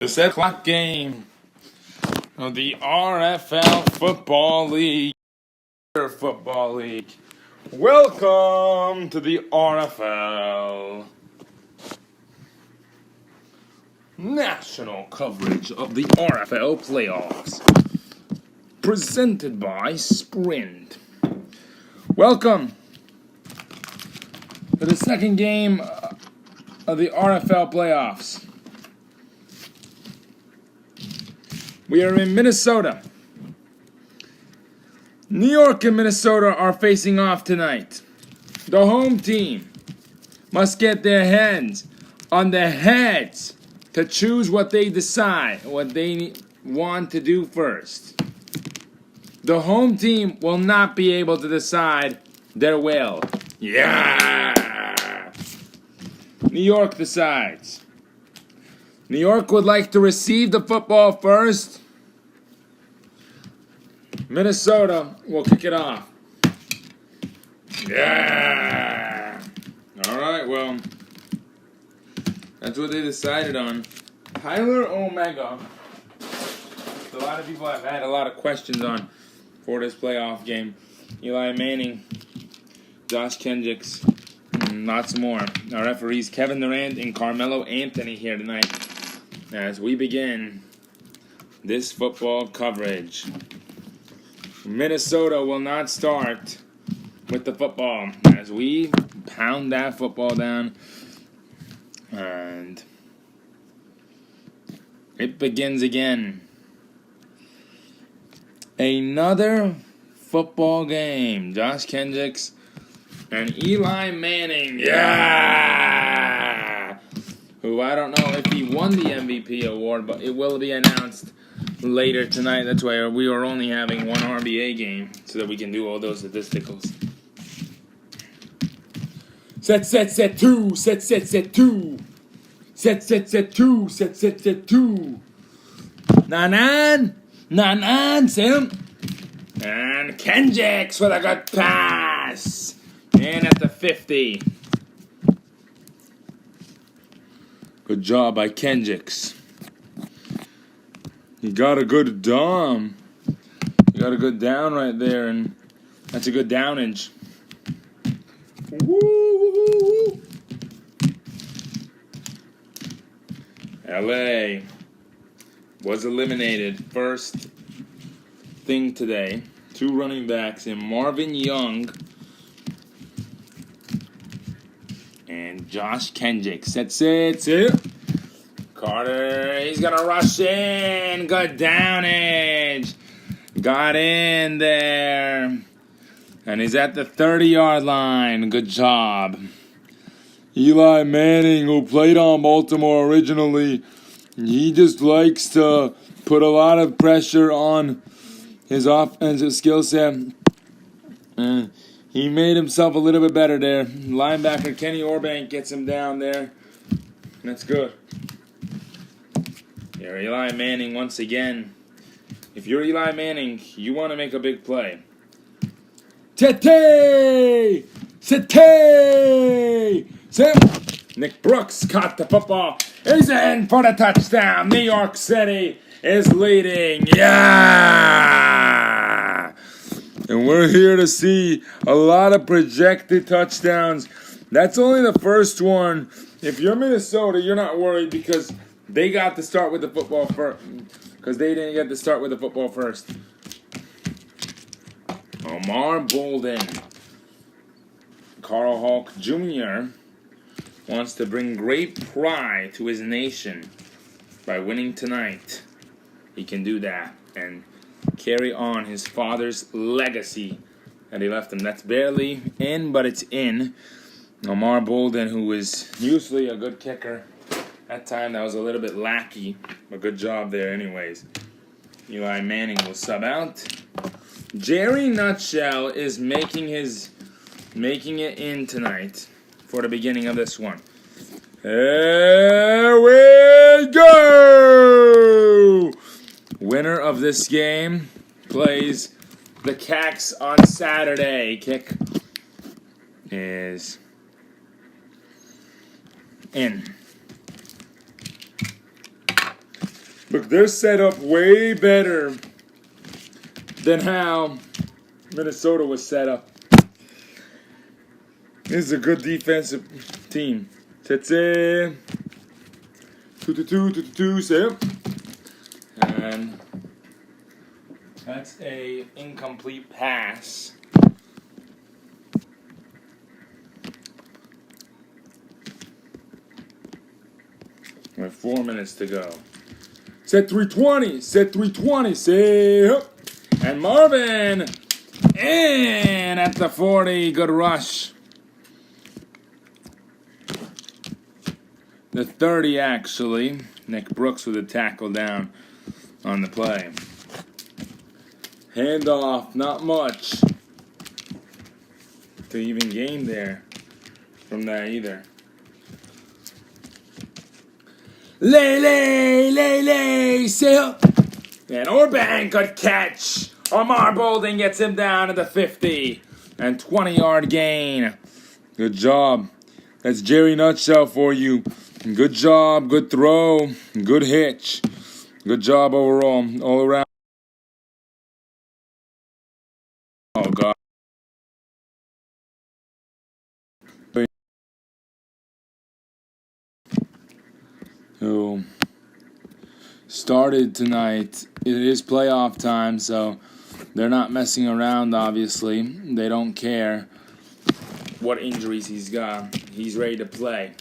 The 7 o'clock game of the RFL Football League. Welcome to the RFL. National coverage of the RFL playoffs. Presented by Sprint. Welcome to the second game of the RFL playoffs. We are in Minnesota. New York and Minnesota are facing off tonight. The home team must get their hands on their heads to choose what they decide, what they want to do first. The home team will not be able to decide their will. Yeah! New York decides. New York would like to receive the football first. Minnesota will kick it off. Yeah! Alright, well, that's what they decided on. Tyler Omega. A lot of people have had a lot of questions on for this playoff game. Eli Manning, Josh Kendricks, and lots more. Our referees Kevin Durant and Carmelo Anthony here tonight as we begin this football coverage. Minnesota will not start with the football as we pound that football down, and it begins again. Another football game. Josh Kendricks and Eli Manning. Yeah! Who I don't know if he won the MVP award, but it will be announced later tonight. That's why we are only having one RBA game so that we can do all those statisticals. Set two. Set two. Nanan, Sim. And Kendricks with a good pass. And at the 50. Good job by Kendricks. You got a good dom. You got a good down right there, and that's a good downage. Woo! LA was eliminated first thing today. 2 running backs in Marvin Young and Josh Kendricks. That's it. Carter, he's going to rush in. Good downage. Got in there. And he's at the 30-yard line. Good job. Eli Manning, who played on Baltimore originally, he just likes to put a lot of pressure on his offensive skill set. He made himself a little bit better there. Linebacker Kenny Orbank gets him down there. That's good. Here, Eli Manning once again. If you're Eli Manning, you want to make a big play. Tete! Nick Brooks caught the football. He's in for the touchdown. New York City is leading. Yeah! And we're here to see a lot of projected touchdowns. That's only the first one. If you're Minnesota, you're not worried because they got to start with the football first. Because they didn't get to start with the football first. Omar Bolden. Carl Hulk Jr. wants to bring great pride to his nation by winning tonight. He can do that and carry on his father's legacy that he left him. That's barely in, but it's in. Omar Bolden, who is usually a good kicker. That time that was a little bit lackey, but good job there anyways. Eli Manning will sub out. Jerry Nutshell is making it in tonight for the beginning of this one. Here we go! Winner of this game plays the Cax on Saturday. Kick is in. Look, they're set up way better than how Minnesota was set up. This is a good defensive team. That's it. 2-2, set. And that's a incomplete pass. With 4 minutes to go. Set 320. Set 320. Set. And Marvin. In at the 40. Good rush. The 30, actually. Nick Brooks with a tackle down on the play. Handoff. Not much to even gain there from that either. Lay, say up. And Orban, good catch. Omar Bolden gets him down to the 50. And 20-yard gain. Good job. That's Jerry Nutshell for you. Good job, good throw, good hitch. Good job overall, all around. Oh, God. Who started tonight. It is playoff time, so they're not messing around, obviously. They don't care what injuries he's got. He's ready to play.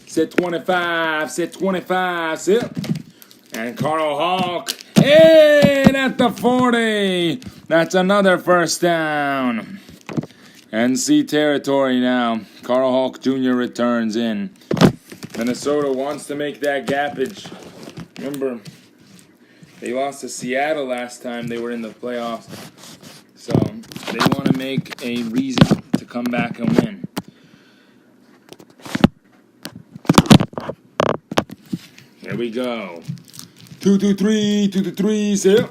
Sit 25, sit 25, sit. And Carl Hawk in at the 40. That's another first down. NC territory now. Carl Hawk Jr. returns in. Minnesota wants to make that gappage. Remember, they lost to Seattle last time they were in the playoffs. So they want to make a reason to come back and win. Here we go. 2-3, sit.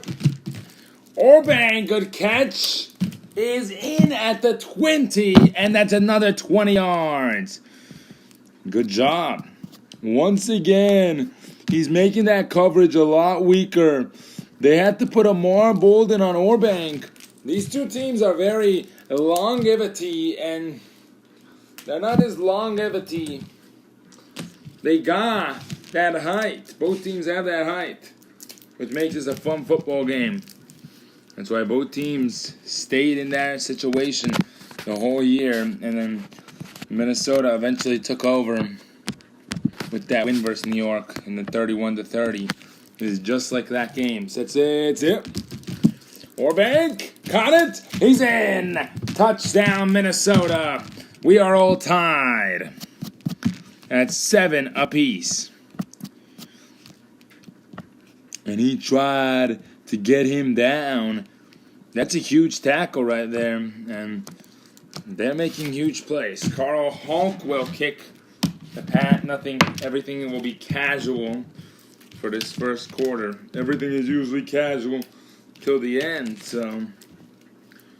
Orban, good catch, is in at the 20, and that's another 20 yards. Good job. Once again, he's making that coverage a lot weaker. They had to put Amar Bolden on Orban. These two teams are very longevity, and they're not as longevity. They got that height. Both teams have that height, which makes this a fun football game. That's why both teams stayed in that situation the whole year, and then Minnesota eventually took over with that win versus New York in the 31-30. It is just like that game. That's it. Orban caught it. He's in. Touchdown, Minnesota. We are all tied at 7 apiece. And he tried to get him down. That's a huge tackle right there. And they're making huge plays. Carl Hulk will kick the pat. Everything will be casual for this first quarter. Everything is usually casual till the end. So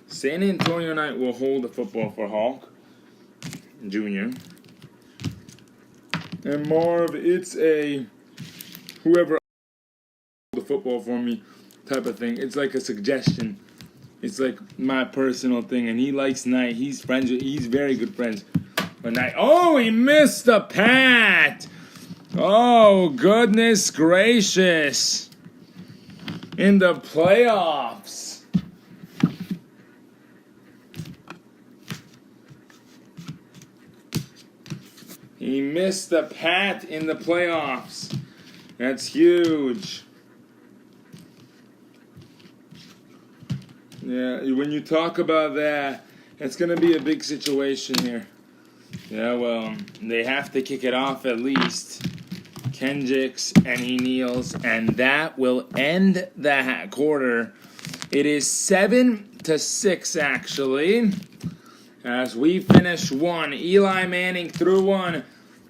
San Antonio Knight will hold the football for Hulk Jr. And Marv, it's a whoever the football for me type of thing. It's like a suggestion. It's like my personal thing, and he likes Knight. He's very good friends with Knight. Oh, he missed the pat. Oh, goodness gracious. In the playoffs. He missed the pat in the playoffs. That's huge. Yeah, when you talk about that, it's going to be a big situation here. Yeah, well, they have to kick it off at least. Kendricks, and he kneels, and that will end the quarter. It is 7-6, actually, as we finish one. Eli Manning threw one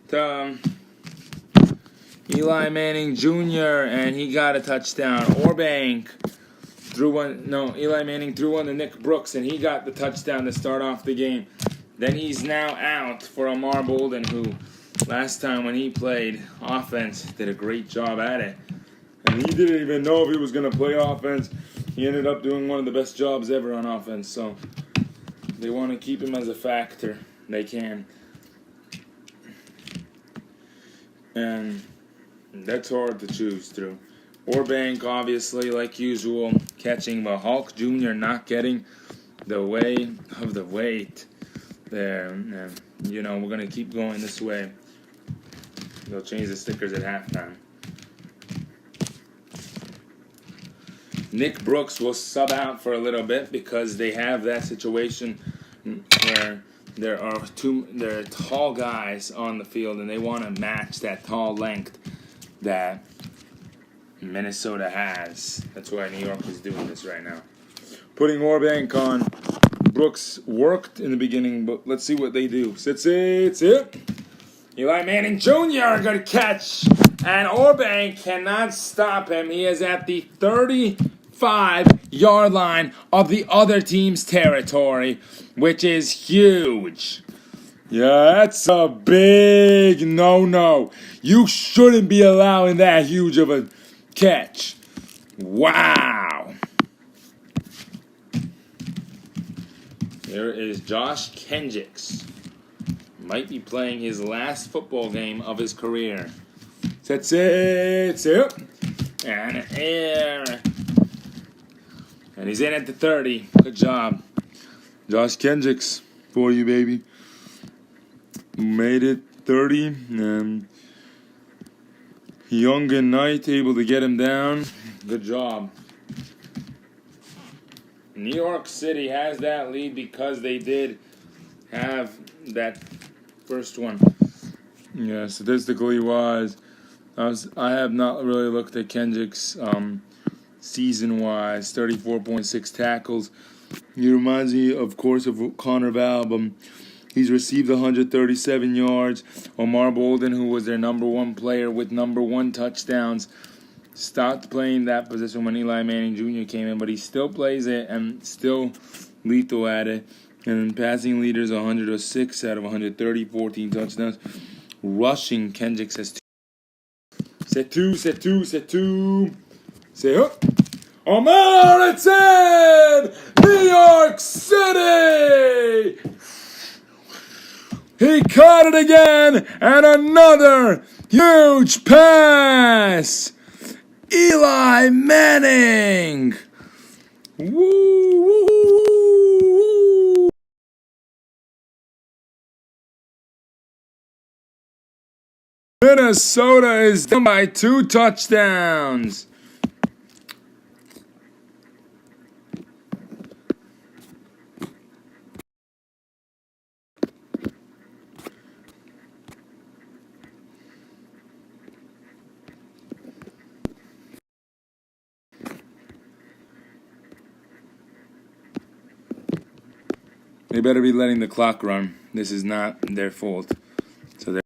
to Eli Manning Jr., and he got a touchdown. Orbank Eli Manning threw one to Nick Brooks, and he got the touchdown to start off the game. Then he's now out for Amar Bolden, who last time when he played offense did a great job at it. And he didn't even know if he was going to play offense. He ended up doing one of the best jobs ever on offense. So they want to keep him as a factor. They can. And that's hard to choose through. Orbank, obviously, like usual, catching, but Hulk Jr. not getting the way of the weight there. And, we're going to keep going this way. They'll change the stickers at halftime. Nick Brooks will sub out for a little bit because they have that situation where there are tall guys on the field and they want to match that tall length that Minnesota has. That's why New York is doing this right now. Putting Orbank on. Brooks worked in the beginning, but let's see what they do. Sit. Eli Manning Jr. Good catch. And Orbank cannot stop him. He is at the 35-yard line of the other team's territory, which is huge. Yeah, that's a big no-no. You shouldn't be allowing that huge of a catch. Wow. There is Josh Kendricks. Might be playing his last football game of his career. That's it. And air. And he's in at the 30. Good job. Josh Kendricks for you, baby. Made it 30. And Young and Knight able to get him down. Good job. New York City has that lead because they did have that first one. Yeah, statistically wise, I have not really looked at Kendricks season-wise. 34.6 tackles. He reminds me, of course, of Connor Valbum. He's received 137 yards. Omar Bolden, who was their number one player with number one touchdowns, stopped playing that position when Eli Manning Jr. came in, but he still plays it and still lethal at it. And passing leaders 106 out of 130, 14 touchdowns. Rushing, Kendricks has 2. C'est tout. Say up. Omar, it's in! New York City! He caught it again, and another huge pass! Eli Manning! Woo! Minnesota is down by 2 touchdowns. They better be letting the clock run. This is not their fault. So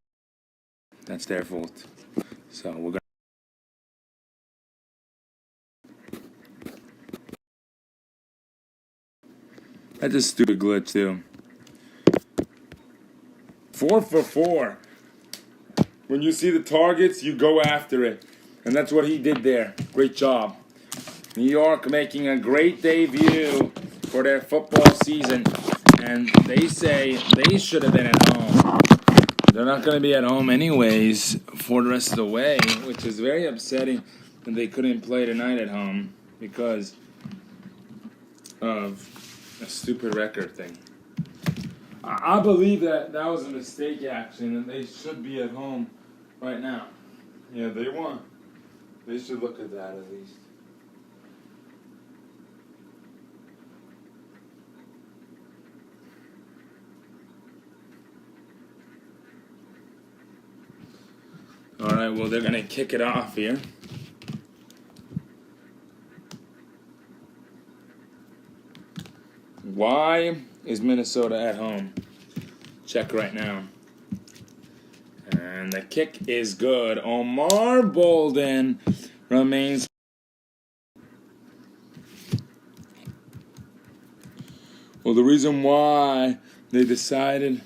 that's their fault. So we're going to... That's a stupid glitch, too. 4 for 4. When you see the targets, you go after it. And that's what he did there. Great job. New York making a great debut for their football season. And they say they should have been at home. They're not going to be at home anyways for the rest of the way, which is very upsetting that they couldn't play tonight at home because of a stupid record thing. I believe that was a mistake, actually, and they should be at home right now. Yeah, they won. They should look at that at least. All right, well, they're going to kick it off here. Why is Minnesota at home? Check right now. And the kick is good. Omar Bolden remains. Well, the reason why they decided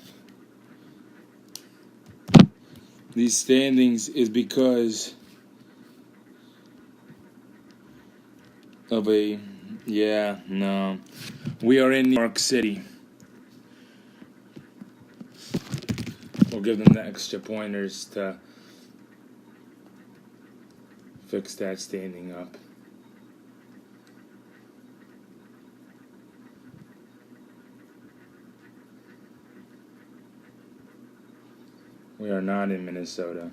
these standings is because of a... Yeah, no. We are in New York City. We'll give them the extra pointers to fix that standing up. We are not in Minnesota.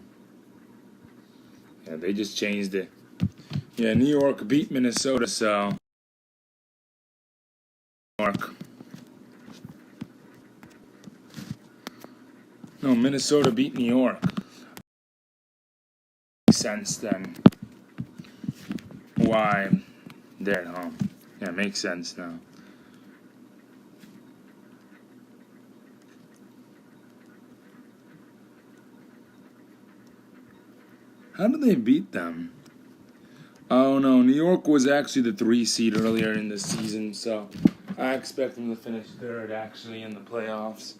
Yeah, they just changed it. Yeah, New York beat Minnesota, so... New York. No, Minnesota beat New York. Makes sense then. Why they're at home. Yeah, makes sense now. How did they beat them? Oh no, New York was actually the 3 seed earlier in the season, so I expect them to finish 3rd actually in the playoffs.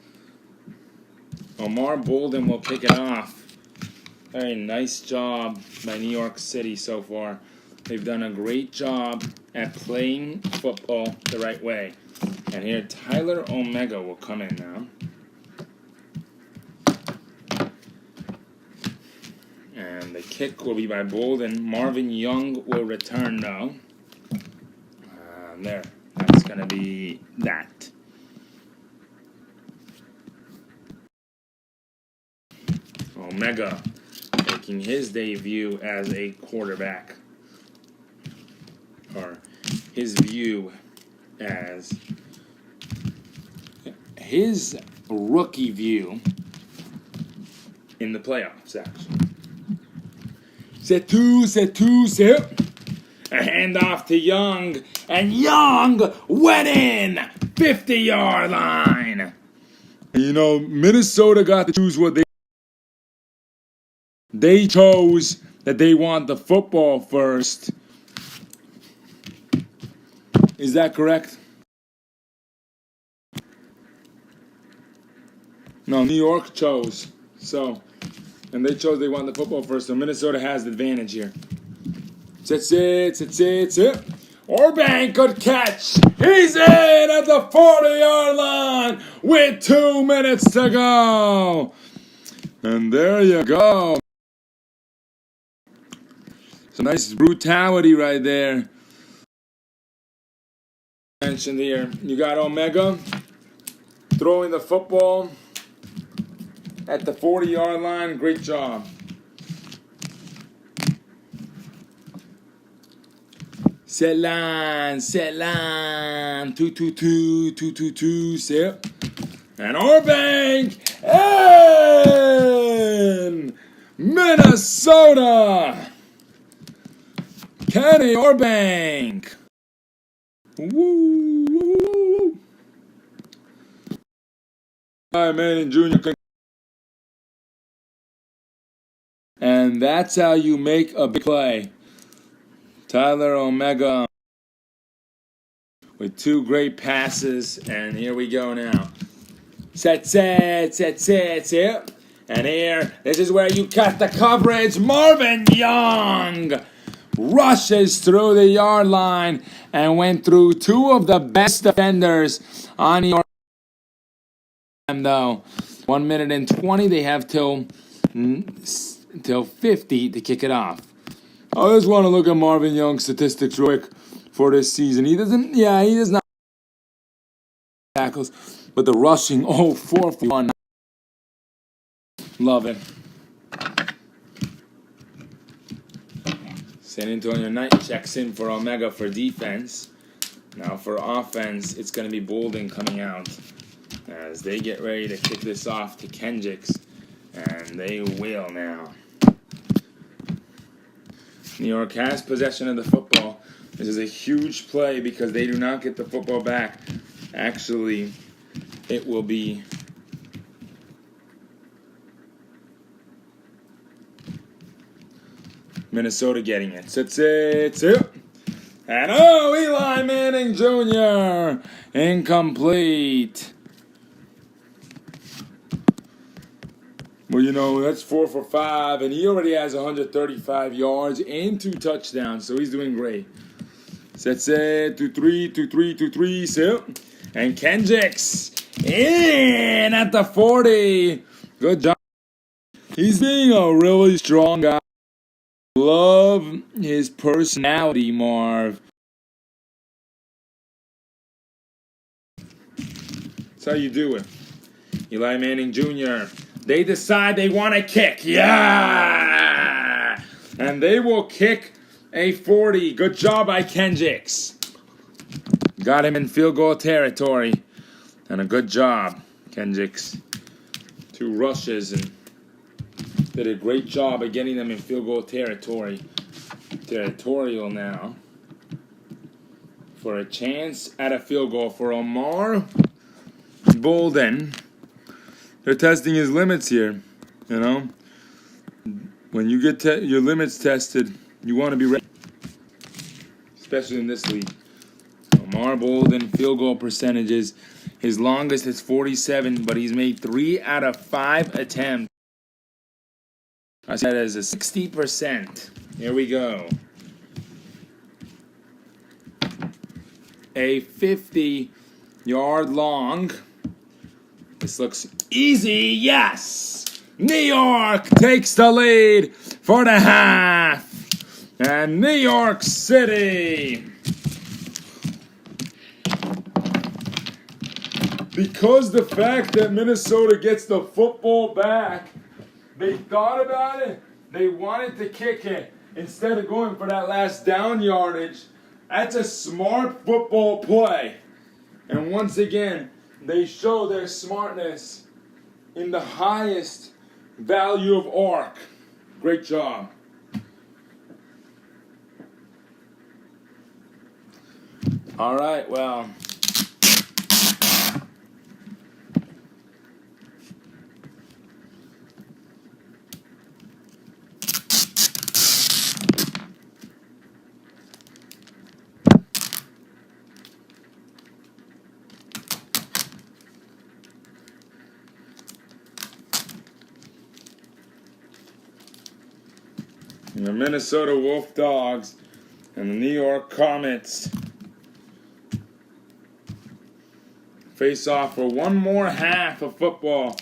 Omar Bolden will kick it off. Very nice job by New York City so far. They've done a great job at playing football the right way. And here Tyler Omega will come in now. And the kick will be by Bolden. Marvin Young will return though. There. That's going to be that. Omega making his debut as a quarterback. Or his view as his rookie view in the playoffs, actually. C'est tout. A handoff to Young, and Young went in 50-yard line. You know, Minnesota got to choose what they chose that they want the football first. Is that correct? No, New York chose. So, and they chose they want the football first, so Minnesota has the advantage here. That's it. Orbank, good catch. He's in at the 40-yard line with 2 minutes to go. And there you go. Some nice brutality right there. Mentioned here, you got Omega throwing the football at the 40-yard line. Great job. Set line, 2-2-2, set. And Orbank in Minnesota. Kenny Orbank. Woo. All right, man, Junior. And that's how you make a big play. Tyler Omega with 2 great passes, and here we go now. Set. And here, this is where you cut the coverage. Marvin Young rushes through the yard line and went through 2 of the best defenders on your though. 1 minute and 20. They have till 50 to kick it off. I just want to look at Marvin Young's statistics real quick for this season. He does not tackles, but the rushing, 4 for 1. Love it. San Antonio Knight checks in for Omega for defense. Now for offense, it's going to be Bolden coming out as they get ready to kick this off to Kendricks, and they will now. New York has possession of the football. This is a huge play because they do not get the football back. Actually, it will be Minnesota getting it. It's it. And Eli Manning Jr. incomplete. Well, that's 4 for 5, and he already has 135 yards and 2 touchdowns, so he's doing great. Sets it to three, so. And Kendricks in at the 40. Good job. He's being a really strong guy. Love his personality, Marv. That's how you do it. Eli Manning Jr. They decide they want to kick. Yeah! And they will kick a 40. Good job by Kendricks. Got him in field goal territory. And a good job, Kendricks. 2 rushes and did a great job of getting them in field goal territory. Territorial now. For a chance at a field goal for Omar Bolden. They're testing his limits here. You know? When you get your limits tested, you want to be ready. Especially in this league. Omar Bolden, field goal percentages. His longest is 47, but he's made 3 out of 5 attempts. I said as a 60%. Here we go. A 50-yard long. This looks easy. Yes! New York takes the lead for the half. And New York City. Because the fact that Minnesota gets the football back, they thought about it. They wanted to kick it instead of going for that last down yardage. That's a smart football play. And once again, they show their smartness in the highest value of arc. Great job. All right, well. The Minnesota Wolf Dogs and the New York Commets face off for one more half of football.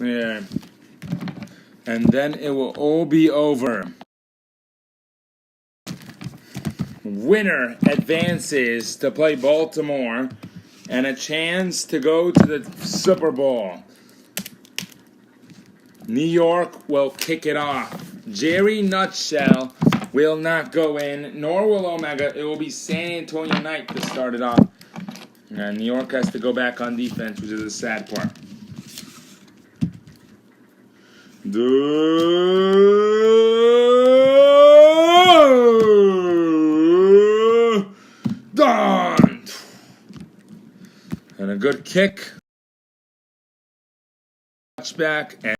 Yeah. And then it will all be over. Winner advances to play Baltimore and a chance to go to the Super Bowl. New York will kick it off. Jerry Nutshell will not go in, nor will Omega. It will be San Antonio Knight to start it off. And New York has to go back on defense, which is the sad part. Done. And a good kick. Touchback and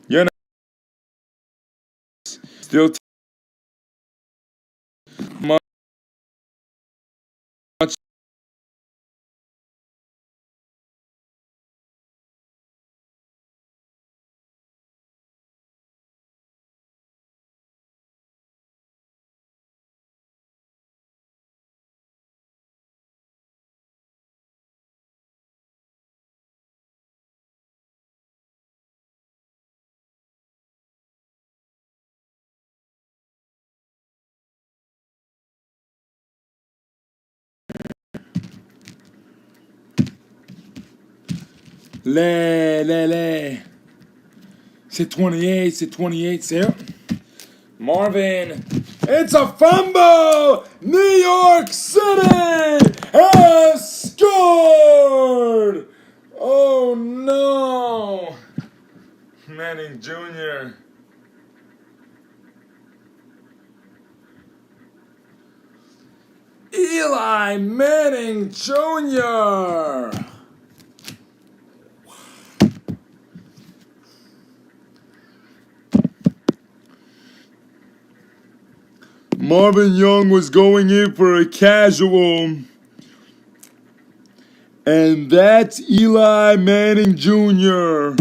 you know, still much. C'est 28, c'est Marvin. It's a fumble! New York City has scored! Oh no! Manning Jr. Eli Manning Jr. Marvin Young was going in for a casual. And that's Eli Manning Jr.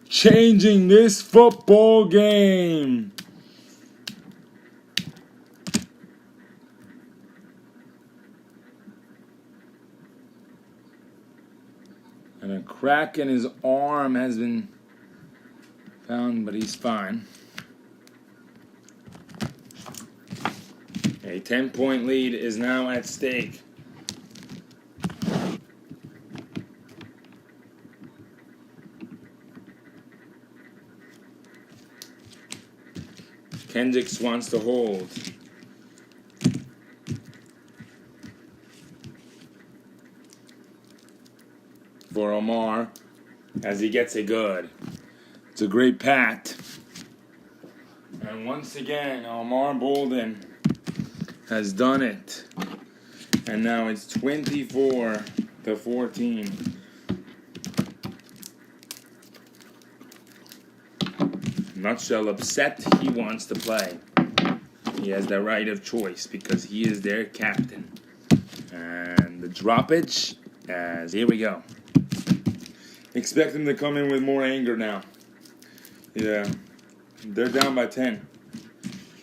Changing this football game. And a crack in his arm has been found, but he's fine. A 10-point lead is now at stake. Kendricks wants to hold. For Omar, as he gets it good. It's a great pat. And once again, Omar Bolden has done it. And now it's 24-14. Nutshell upset, he wants to play. He has the right of choice because he is their captain. And the droppage, as here we go. Expect him to come in with more anger now. Yeah, they're down by 10.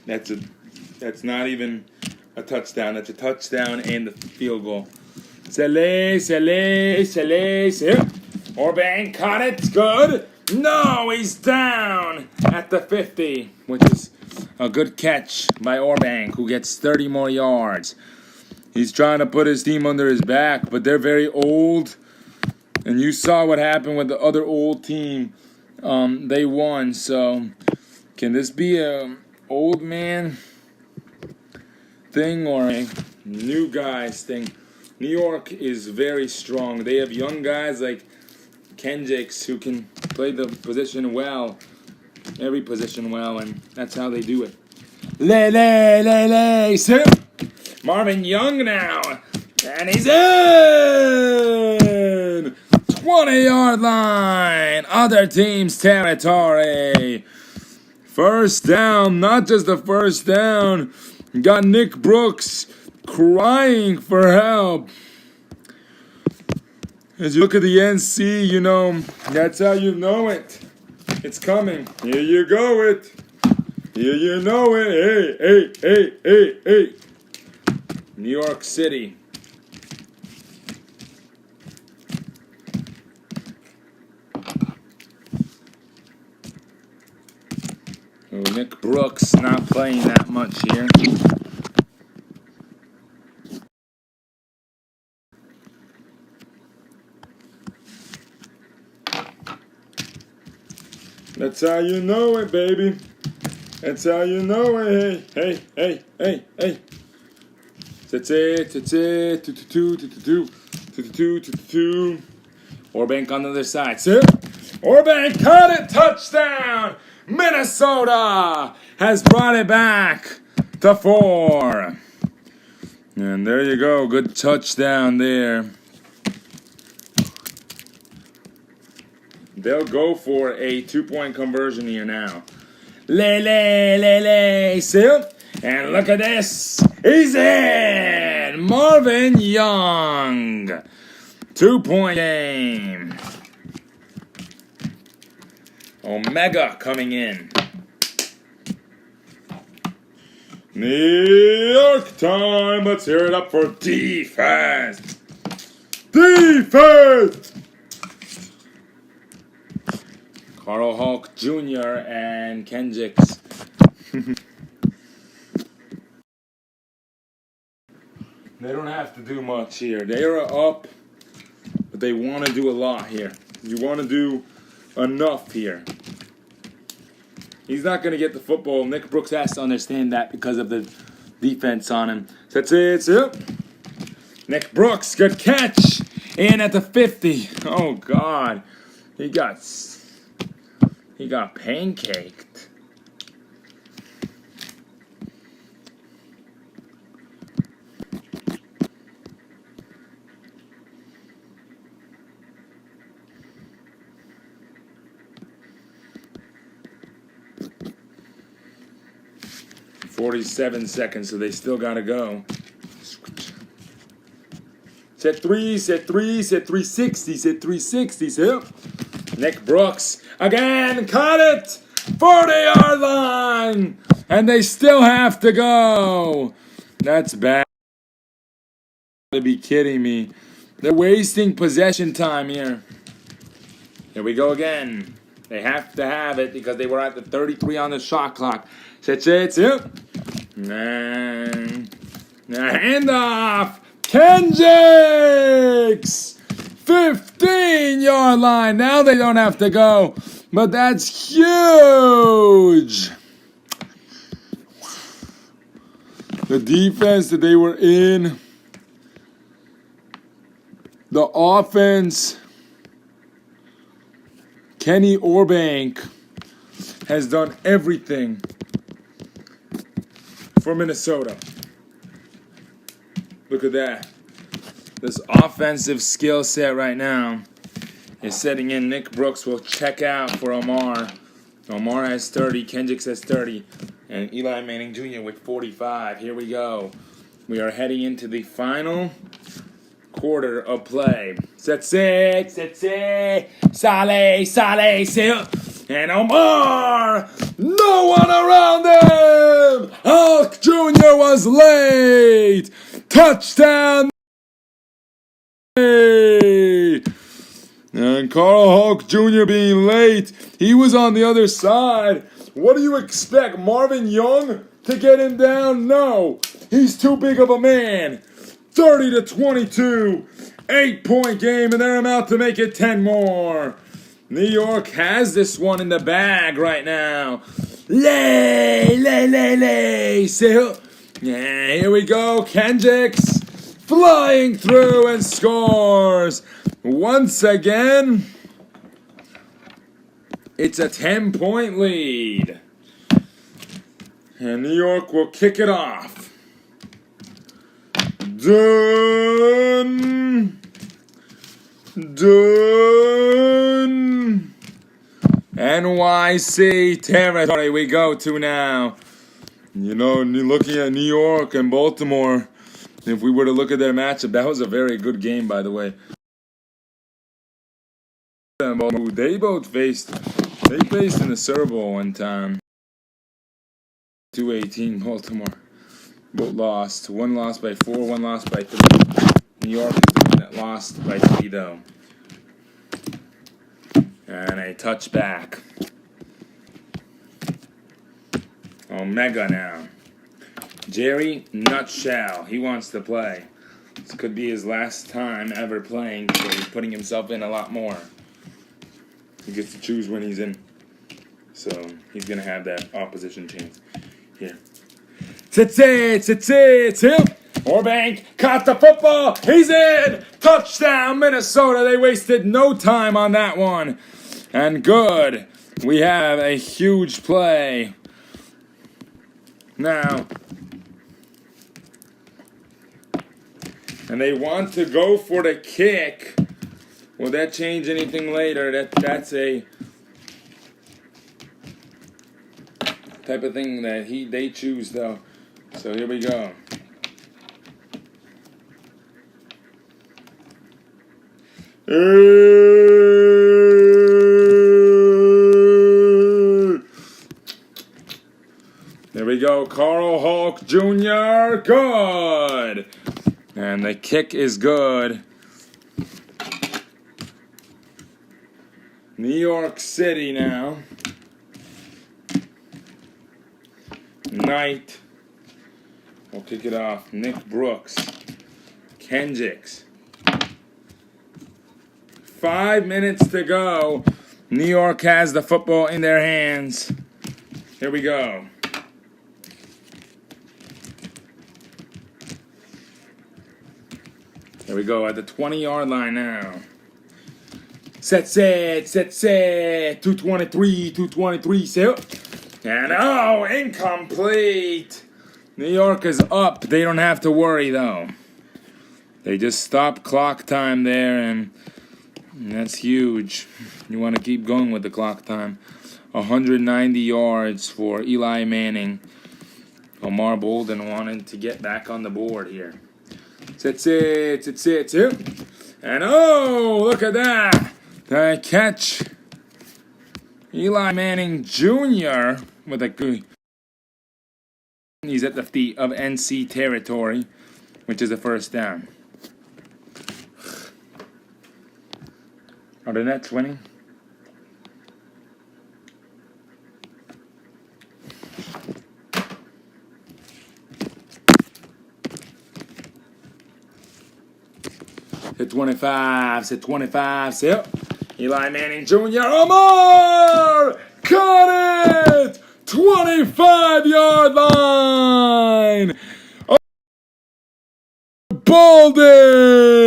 That's not even a touchdown. That's a touchdown and the field goal. Saleh. Orban caught it. Good. No, he's down at the 50, which is a good catch by Orban, who gets 30 more yards. He's trying to put his team under his back, but they're very old. And you saw what happened with the other old team. They won. So can this be a old man thing or a new guys thing? New York is very strong. They have young guys like Kendricks who can play the position well, every position well, and that's how they do it. Sit. Marvin Young now, and he's in 20-yard line, other team's territory. First down, not just a first down. Got Nick Brooks crying for help. As you look at the NC, you know, that's how you know it. It's coming. Here you go it. Here you know it. Hey. New York City. Oh, Nick Brooks not playing that much here. That's how you know it, baby. That's how you know it. Hey. That's it. Two. Orbank on the other side. Sit. Orbank caught it. Touchdown. Minnesota has brought it back to 4. And there you go. Good touchdown there. They'll go for a 2-point conversion here now. Sit. And look at this. He's in. Marvin Young. 2-point game. Omega coming in. New York time. Let's hear it up for defense. Carl Hulk Jr. and Kendricks. They don't have to do much here. They are up, but they want to do a lot here. You want to do enough here. He's not going to get the football. Nick Brooks has to understand that because of the defense on him. That's it. Nick Brooks, good catch. In at the 50. Oh, God. He He got pancaked. "47 seconds, so they still gotta go. Set 3, set 3, set 360, set 360, set. Nick Brooks again, caught it! 40-yard line! And they still have to go. That's bad. To be kidding me. They're wasting possession time here. Here we go again. They have to have it because they were at the 33 on the shot clock. Set, set, set. And handoff. Kendricks! 15-yard line. Now they don't have to go. But that's huge. The defense that they were in. The offense. Kenny Orbank has done everything for Minnesota. Look at that. This offensive skill set right now is setting in. Nick Brooks will check out for Omar. Omar has 30, Kendricks has 30, and Eli Manning Jr. with 45. Here we go. We are heading into the final quarter of play. Set, set, Saleh, sit. And Omar, no one around him. Hulk Jr. was late. Touchdown. And Carl Hulk Jr. being late. He was on the other side. What do you expect? Marvin Young to get him down? No. He's too big of a man. 30-22. 8-point game, and they're about to make it 10 more. New York has this one in the bag right now. Lay. Yeah, here we go. Kendricks flying through and scores. Once again, it's a 10-point lead. And New York will kick it off. Done. NYC territory we go to now. You know, looking at New York and Baltimore, if we were to look at their matchup, that was a very good game, by the way. They faced in the Super Bowl one time. 2-18 Baltimore. Both lost. One lost by 4, one lost by 3. New York is the one that lost by 3, though. And a touchback. Omega now. Jerry Nutshell. He wants to play. This could be his last time ever playing, so he's putting himself in a lot more. He gets to choose when he's in. So he's going to have that opposition chance. Here. It's him. Orbank caught the football. He's in. Touchdown, Minnesota. They wasted no time on that one. And good. We have a huge play. Now. And they want to go for the kick. Will that change anything later? That's a type of thing that they choose, though. So here we go. There we go. Carl Hulk Jr. Good. And the kick is good. New York City now. Knight. We'll kick it off. Nick Brooks. Kendricks. 5 minutes to go. New York has the football in their hands. Here we go. Here we go at the 20-yard line now. Set. 223, set. And oh, incomplete. New York is up. They don't have to worry though. They just stop clock time there, and that's huge. You want to keep going with the clock time. 190 yards for Eli Manning. Omar Bolden wanted to get back on the board here. Set. And oh, look at that. The catch. Eli Manning Jr. with a good. He's at the feet of NC territory, which is a first down. Are the Nets winning? Set 25, set. Eli Manning Jr. Omar! Caught it! 25-yard line! Bolden!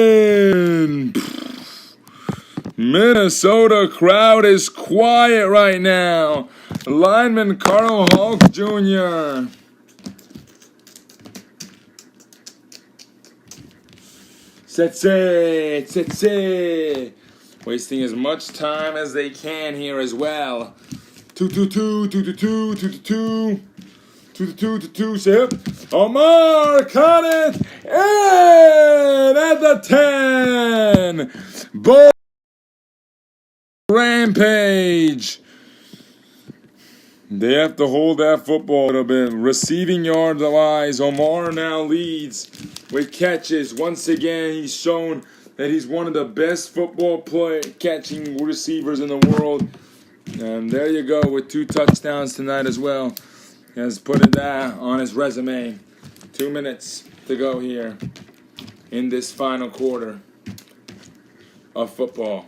Minnesota crowd is quiet right now. Lineman Carl Hulk Jr. Set. Wasting as much time as they can here as well. 2 set. Omar caught it and at the 10. Ball rampage. They have to hold that football a little bit. Receiving yard wise, Omar now leads with catches. Once again, he's shown that he's one of the best football catching receivers in the world. And there you go with 2 touchdowns tonight as well. He has put that on his resume. 2 minutes to go here in this final quarter of football.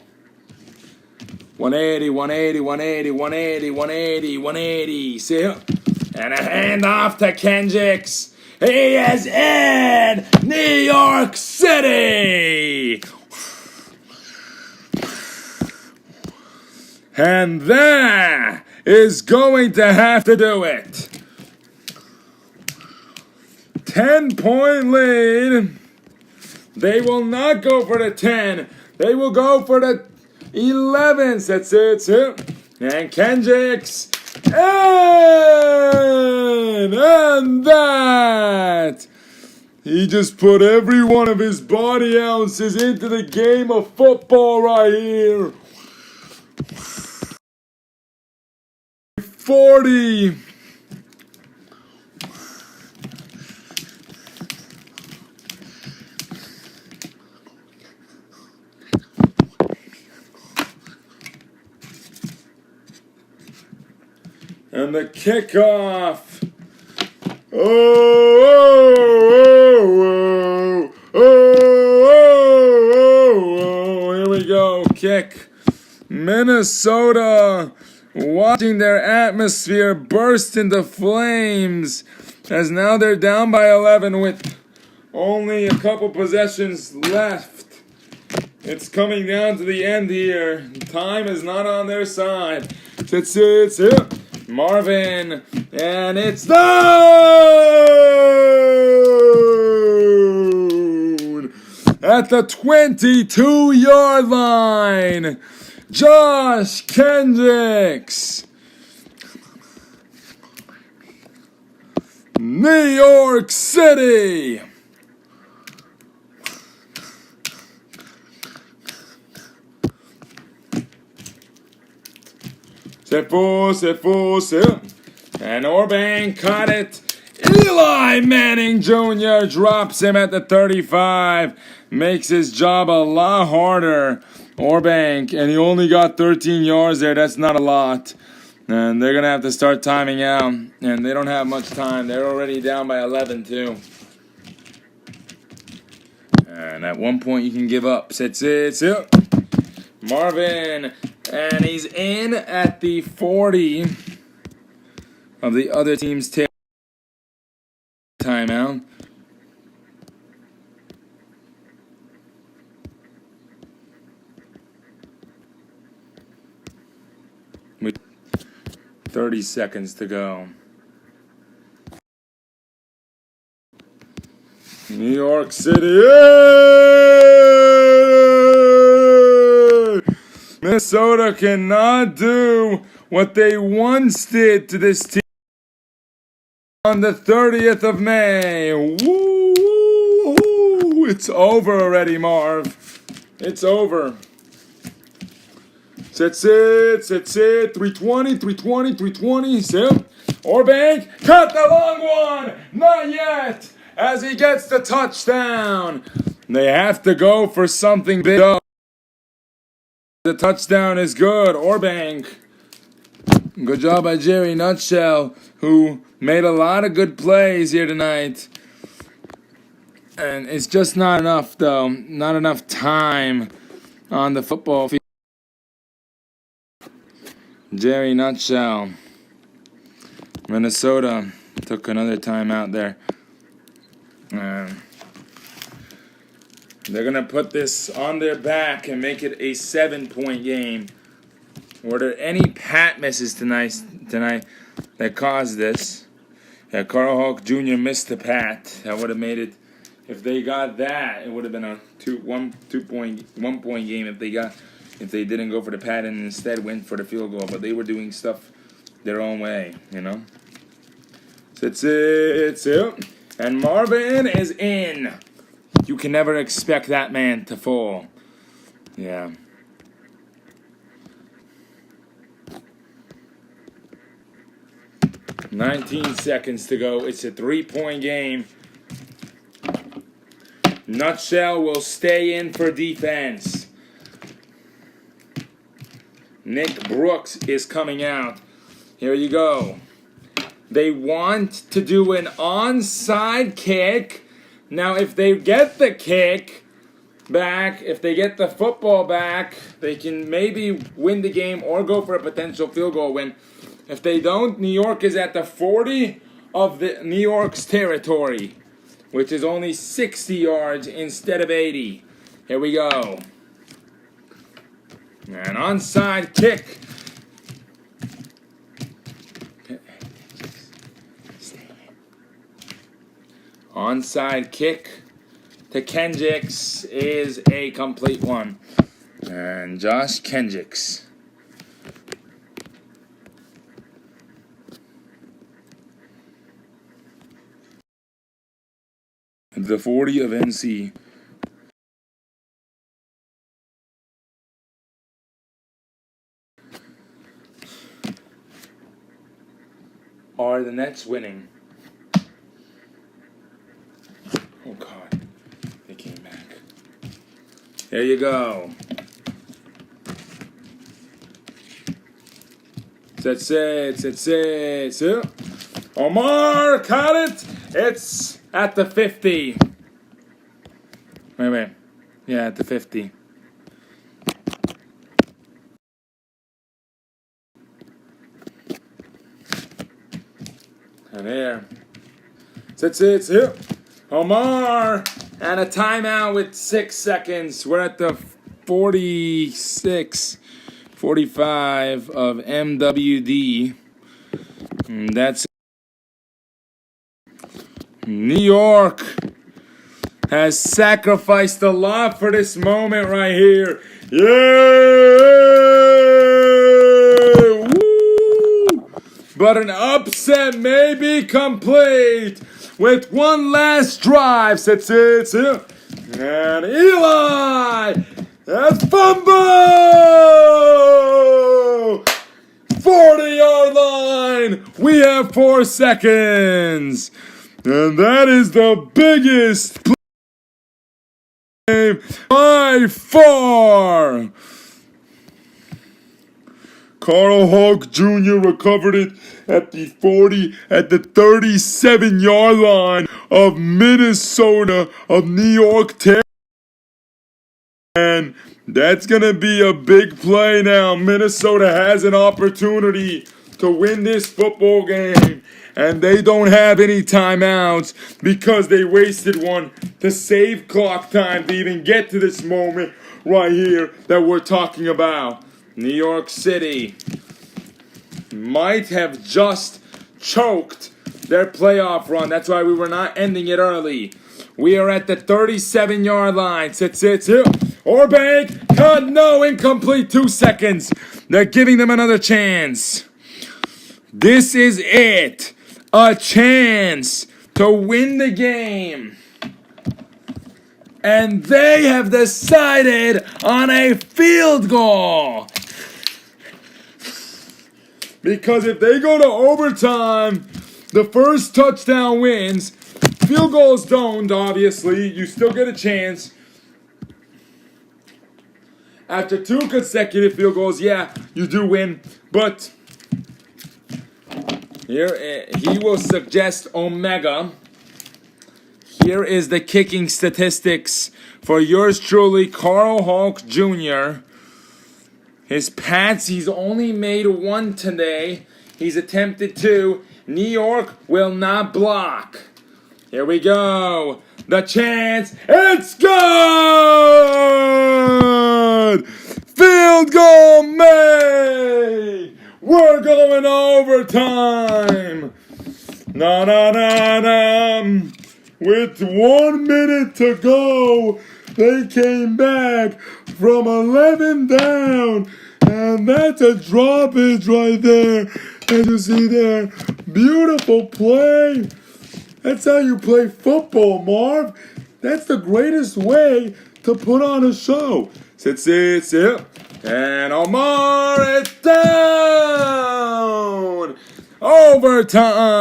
180. See? And a handoff to Kendricks. He is in New York City. And that is going to have to do it. 10-point lead. They will not go for the 10. They will go for the 11. That's it. And Kendricks. And that. He just put every one of his body ounces into the game of football right here. 40. And the kickoff. Here we go. Kick. Minnesota watching their atmosphere burst into flames as now they're down by 11 with only a couple possessions left. It's coming down to the end here. Time is not on their side. It's it. Marvin, and it's down at the 22-yard line. Josh Kendricks, New York City. C'est faux. And Orban caught it. Eli Manning Jr. drops him at the 35. Makes his job a lot harder. Orbank, and he only got 13 yards there. That's not a lot. And they're going to have to start timing out. And they don't have much time. They're already down by 11, too. And at one point, you can give up. Sit. Marvin. And he's in at the 40 of the other team's timeout. 30 seconds to go. New York City. Yay! Minnesota cannot do what they once did to this team on the 30th of May. Woo! It's over already, Marv. It's over. That's it. 320, 320, 320. Sim. Orbank. Cut the long one. Not yet. As he gets the touchdown. They have to go for something big. The touchdown is good. Orbank. Good job by Jerry Nutshell, who made a lot of good plays here tonight. And it's just not enough, though. Not enough time on the football field. Jerry Nutshell. Minnesota took another timeout there. They're going to put this on their back and make it a 7-point game. Were there any pat misses tonight that caused this? Yeah, Carl Hulk Jr. missed the pat. That would have made it. If they got that, it would have been a one point game if they didn't go for the pat and instead went for the field goal. But they were doing stuff their own way, you know. So it's it. And Marvin is in. You can never expect that man to fall. Yeah. "19 seconds to go. It's a 3-point game. Nutshell will stay in for defense. Nick Brooks is coming out. Here you go. They want to do an onside kick. Now, if they get the kick back, if they get the football back, they can maybe win the game or go for a potential field goal win. If they don't, New York is at the 40 of the New York's territory, which is only 60 yards instead of 80. Here we go. An onside kick. Onside kick to Kendricks is a complete one. And Josh Kendricks. The 40 of NC. Are the Nets winning? Oh, God. They came back. There you go. That's it. Omar, caught it. It's at the 50. Wait. Yeah, at the 50. And there. That's it. Omar. And a timeout with 6 seconds. We're at the 45 of MWD. And that's New York has sacrificed a lot for this moment right here. Yay! Woo! But an upset may be complete with one last drive. That's it. And Eli! That's fumble! 40-yard line! We have 4 seconds. And that is the biggest game by far. Carl Hulk Jr. recovered it at the 37-yard line of Minnesota, of New York. And that's going to be a big play now. Minnesota has an opportunity to win this football game. And they don't have any timeouts because they wasted one to save clock time to even get to this moment right here that we're talking about. New York City. might have just choked their playoff run. That's why we were not ending it early. We are at the 37-yard line. Sit. Orbank, cut, no, incomplete, 2 seconds. They're giving them another chance. This is it. A chance to win the game. And they have decided on a field goal. Because if they go to overtime, the first touchdown wins. Field goals don't, obviously. You still get a chance. After 2 consecutive field goals, yeah, you do win. But here he will suggest Omega. Here is the kicking statistics for yours truly, Carl Hulk Jr. His Pats, he's only made 1 today. He's attempted 2. New York will not block. Here we go. The chance. It's good! Field goal made! We're going overtime! With 1 minute to go, they came back from 11 down. And that's a droppage right there. As you see there. Beautiful play. That's how you play football, Marv. That's the greatest way to put on a show. Sit. And Omar, it's down. Overtime.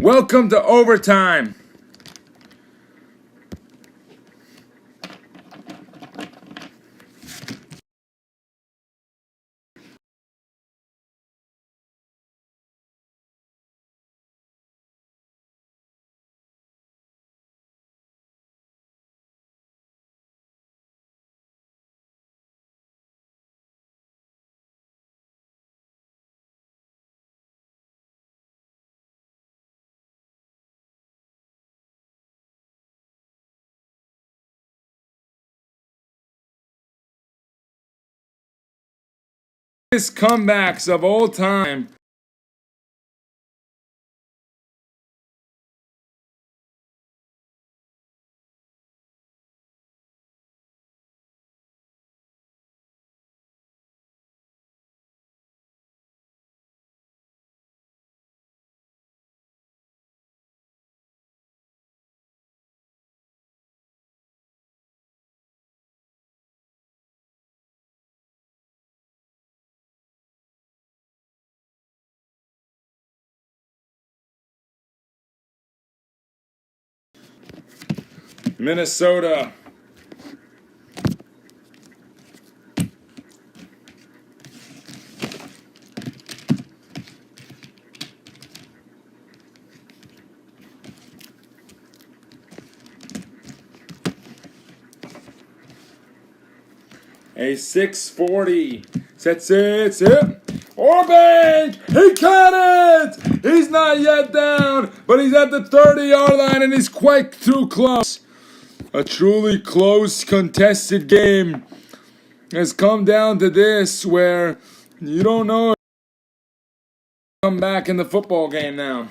Welcome to overtime. Comebacks of all time. Minnesota. A 640. Set. Orbank! He caught it! He's not yet down, but he's at the 30-yard line and he's quite too close. A truly close, contested game has come down to this where you don't know if he'll come back in the football game now.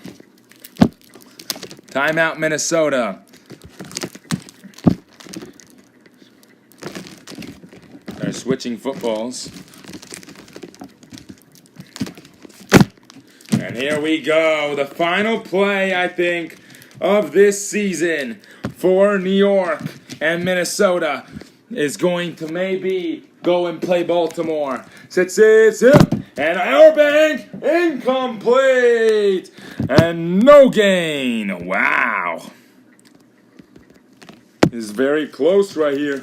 Timeout, Minnesota. They're switching footballs. And here we go. The final play, I think, of this season for New York and Minnesota is going to maybe go and play Baltimore. Sit. And Orbank, incomplete. And no gain. Wow. This is very close right here.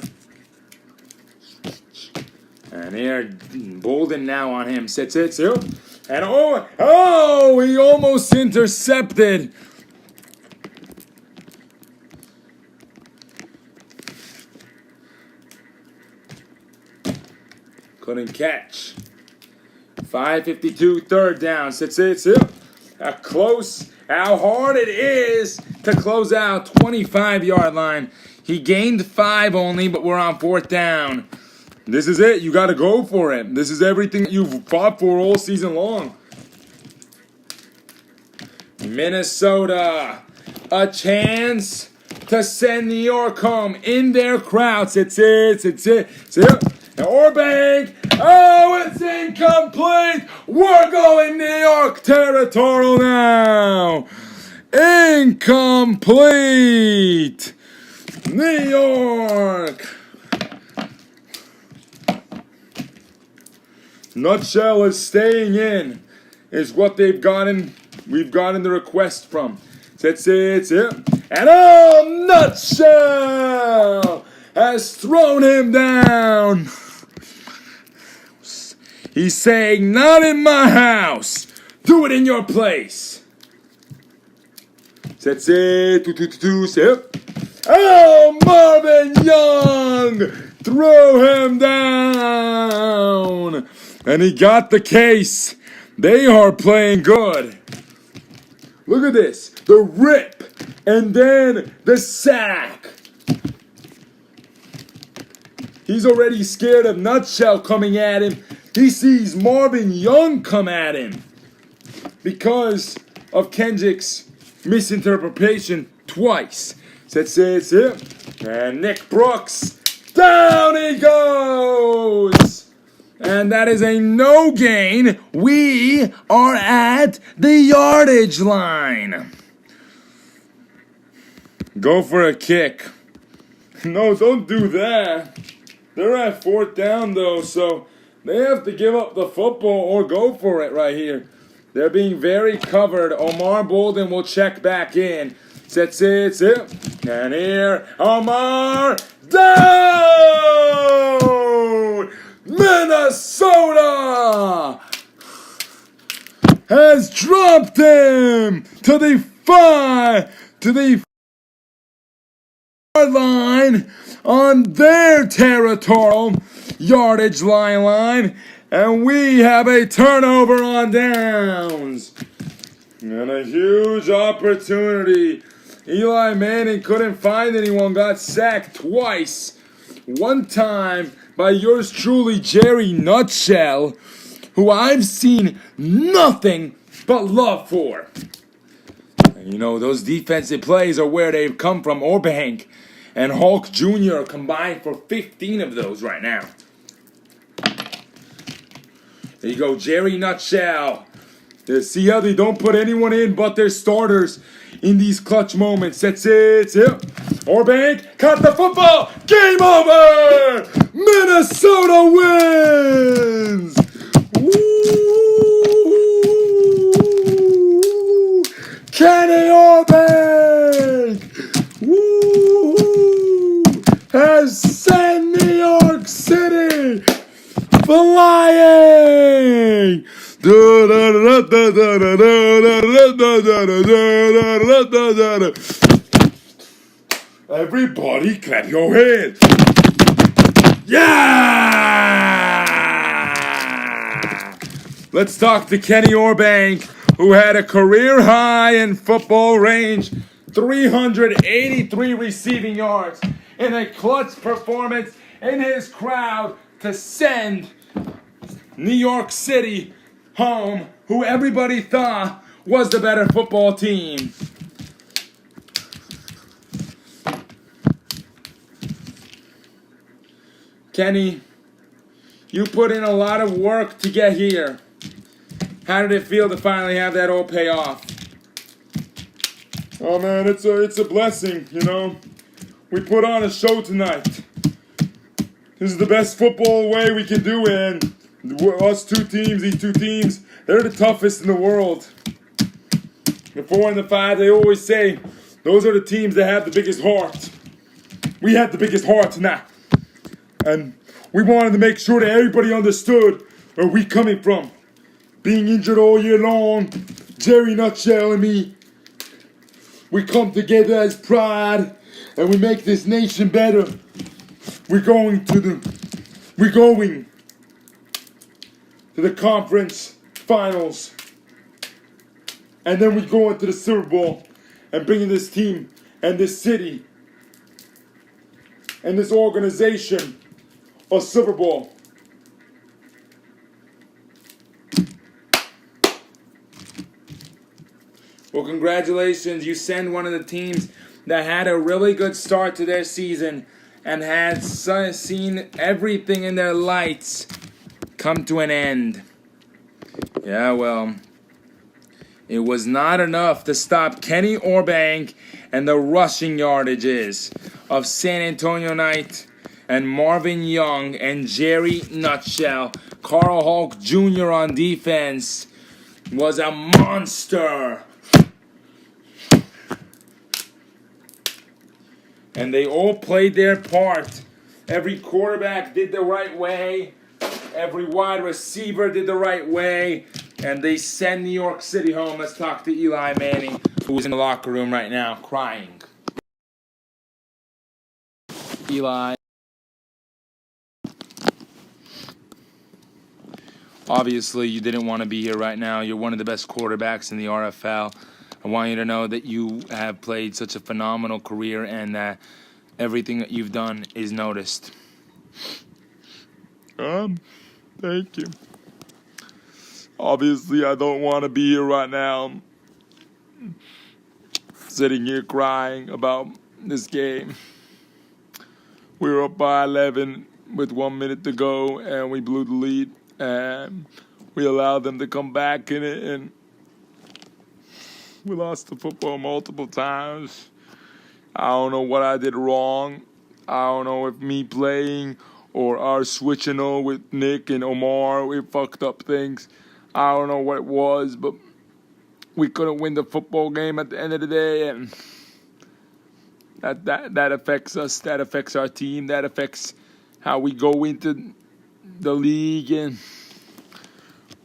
And here, Bolden now on him. Sit. And he almost intercepted. Couldn't catch. 5:52, third down. Sit. How close, how hard it is to close out 25-yard line. He gained 5 only, but we're on 4th down. This is it. You got to go for it. This is everything you've fought for all season long. Minnesota, a chance to send New York home in their crowds. It's it. And Orbank, oh, it's incomplete. We're going New York territorial now. Incomplete. New York. Nutshell is staying in, is what they've gotten. We've gotten the request from. It's it. And Nutshell has thrown him down. He's saying, not in my house. Do it in your place. That's it. Oh, Marvin Young. Throw him down. And he got the case. They are playing good. Look at this. The rip. And then the sack. He's already scared of Nutshell coming at him. He sees Marvin Young come at him. Because of Kendrick's misinterpretation twice. That's it. And Nick Brooks. Down he goes. And that is a no gain. We are at the yardage line. Go for a kick. No, don't do that. They're at 4th down though, so they have to give up the football or go for it right here. They're being very covered. Omar Bolden will check back in. That's it. And here, Omar down! Minnesota has dropped him to the 5 yard line on their territorial yardage line, and we have a turnover on downs. And a huge opportunity. Eli Manning couldn't find anyone, got sacked twice. One time by yours truly, Jerry Nutshell, who I've seen nothing but love for. And you know, those defensive plays are where they've come from. Orbank and Hulk Jr. combined for 15 of those right now. There you go, Jerry Nutshell. See how they don't put anyone in but their starters in these clutch moments. That's it. Orbank caught the football. Game over. Minnesota wins. Woo! Kenny Orbank. Woo! Has sent New York City flying. Everybody clap your hands. Yeah! Let's talk to Kenny Orbank, who had a career high in football range, 383 receiving yards in a clutch performance in his crowd to send New York City home, who everybody thought was the better football team. Kenny, you put in a lot of work to get here. How did it feel to finally have that all pay off? Oh man, it's a blessing, you know. We put on a show tonight. This is the best football way we can do it. Us two teams, these two teams, they're the toughest in the world. The 4 and the 5, they always say, those are the teams that have the biggest heart. We have the biggest heart tonight. And we wanted to make sure that everybody understood where we coming from. Being injured all year long, Jerry Nutshell and me, we come together as pride, and we make this nation better. We're going to the conference finals. And then we go into the Super Bowl and bringing this team and this city and this organization a Super Bowl. Well, congratulations. You send one of the teams that had a really good start to their season and had seen everything in their lights come to an end. Yeah, well, it was not enough to stop Kenny Orbank and the rushing yardages of San Antonio Knight and Marvin Young and Jerry Nutshell. Carl Hulk Jr. on defense was a monster. And they all played their part. Every quarterback did the right way. Every wide receiver did the right way. And they send New York City home. Let's talk to Eli Manning, who is in the locker room right now crying. Eli. Obviously, you didn't want to be here right now. You're one of the best quarterbacks in the RFL. I want you to know that you have played such a phenomenal career and that everything that you've done is noticed. Thank you. Obviously, I don't want to be here right now, sitting here crying about this game. We were up by 11 with 1 minute to go, and we blew the lead, and we allowed them to come back in it, and we lost the football multiple times. I don't know what I did wrong. I don't know if me playing or our switching on with Nick and Omar, we fucked up things. I don't know what it was, but we couldn't win the football game at the end of the day, and that affects us. That affects our team. That affects how we go into the league, and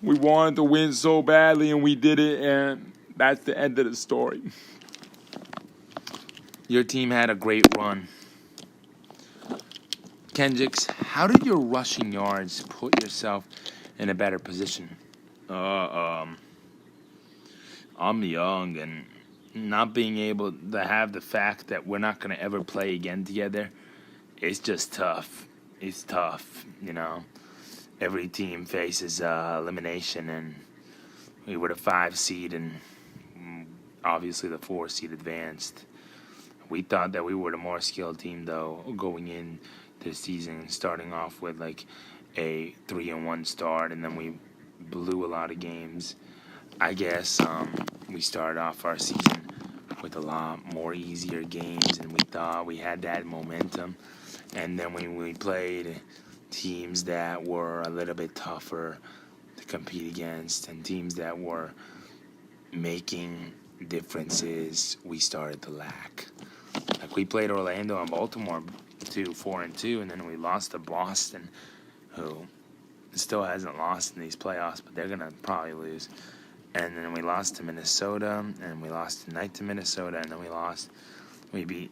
we wanted to win so badly, and we did it, and that's the end of the story. Your team had a great run. Kendricks, how did your rushing yards put yourself in a better position? I'm young, and not being able to have the fact that we're not going to ever play again together, it's just tough. It's tough, you know. Every team faces elimination, and we were the 5 seed, and obviously the 4 seed advanced. We thought that we were the more skilled team, though, going in this season, starting off with like a 3-1 start, and then we blew a lot of games. I guess we started off our season with a lot more easier games, and we thought we had that momentum. And then when we played teams that were a little bit tougher to compete against and teams that were making differences, we started to lack. Like we played Orlando and Baltimore 4-2, and then we lost to Boston, who still hasn't lost in these playoffs, but they're gonna probably lose. And then we lost to Minnesota, and we lost tonight to Minnesota, and then we beat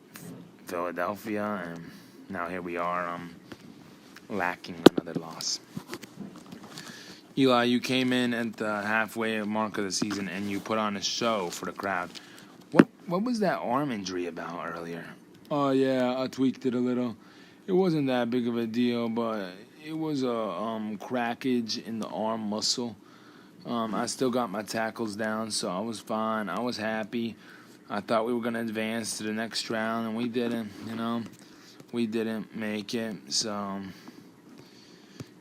Philadelphia, and now here we are, lacking another loss. Eli, you came in at the halfway mark of the season, and you put on a show for the crowd. What was that arm injury about earlier? Oh, yeah, I tweaked it a little. It wasn't that big of a deal, but it was a crackage in the arm muscle. I still got my tackles down, so I was fine. I was happy. I thought we were going to advance to the next round, and we didn't, you know. We didn't make it, so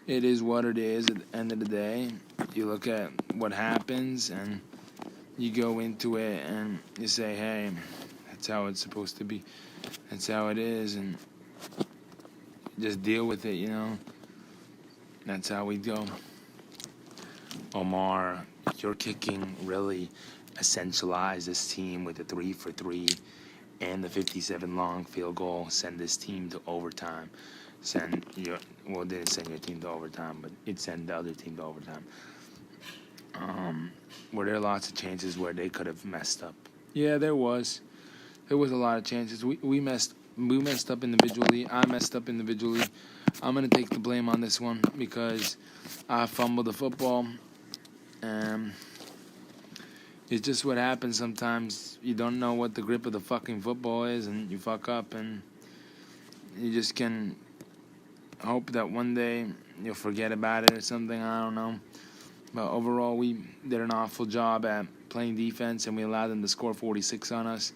it is what it is at the end of the day. You look at what happens, and you go into it, and you say, hey, that's how it's supposed to be. That's how it is, and just deal with it, you know. That's how we go. Omar, your kicking really essentialized this team with the 3-for-3 and the 57 long field goal. Send this team to overtime. Didn't send your team to overtime, but it sent the other team to overtime. Were there lots of chances where they could have messed up? Yeah, there was. There was a lot of chances. We messed up individually. I messed up individually. I'm gonna take the blame on this one because I fumbled the football. It's just what happens sometimes. You don't know what the grip of the fucking football is, and you fuck up, and you just can hope that one day you'll forget about it or something. I don't know. But overall, we did an awful job at playing defense, and we allowed them to score 46 on us.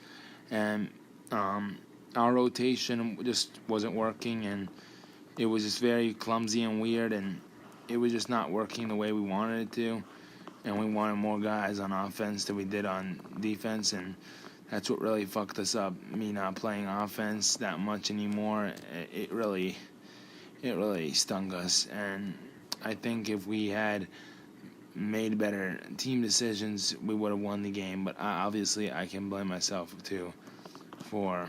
And our rotation just wasn't working, and it was just very clumsy and weird, and it was just not working the way we wanted it to. And we wanted more guys on offense than we did on defense, and that's what really fucked us up. Me not playing offense that much anymore, it really stung us. And I think if we had made better team decisions, we would have won the game. But obviously, I can blame myself too for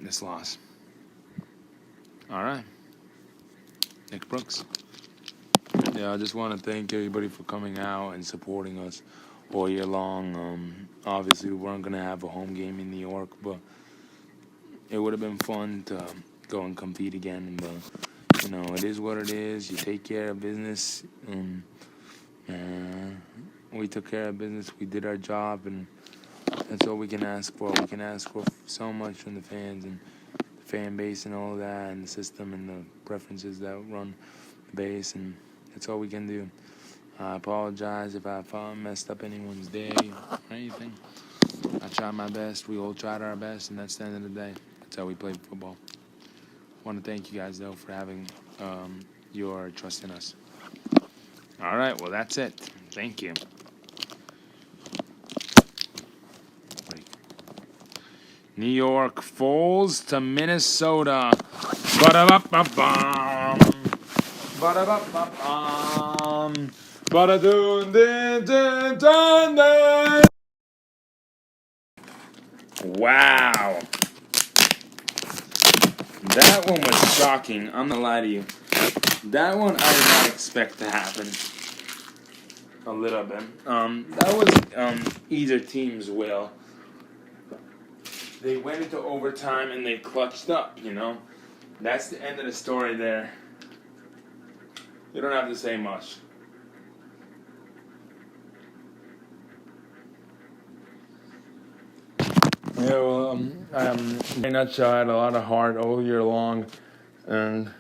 this loss. All right, Nick Brooks. Yeah, I just want to thank everybody for coming out and supporting us all year long. Obviously, we weren't going to have a home game in New York, but it would have been fun to go and compete again. But, it is what it is. You take care of business. We took care of business. We did our job, and that's all we can ask for. We can ask for so much from the fans and the fan base and all that, and the system and the preferences that run the base, and that's all we can do. I apologize if I messed up anyone's day or anything. I tried my best. We all tried our best, and that's the end of the day. That's how we play football. I want to thank you guys, though, for having your trust in us. All right, well, that's it. Thank you. New York falls to Minnesota. Ba-da-ba-ba-bum. Ba-da-ba-ba-bum. Ba-da-doo-doo-doo-doo-doo. Wow. That one was shocking. I'm not gonna lie to you. That one I did not expect to happen. A little bit. That was either team's will. They went into overtime and they clutched up, That's the end of the story there. You don't have to say much. Yeah, well, in a nutshell, I had a lot of heart all year long, and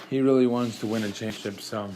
he really wants to win a championship, so.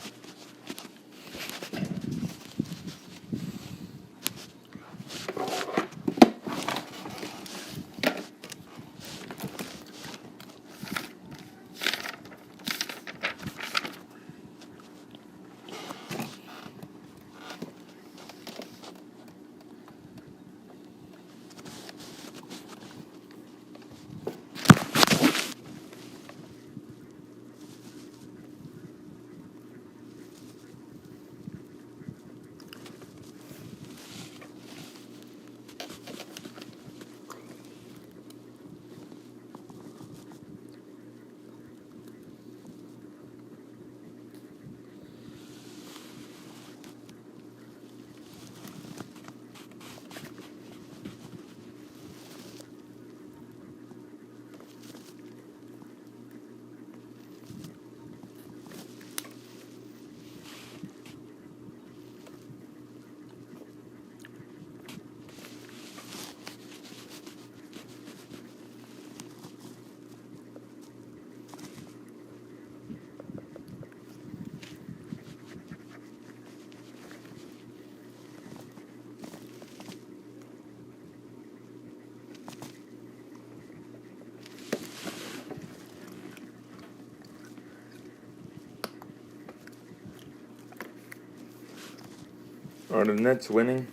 Are the Nets winning?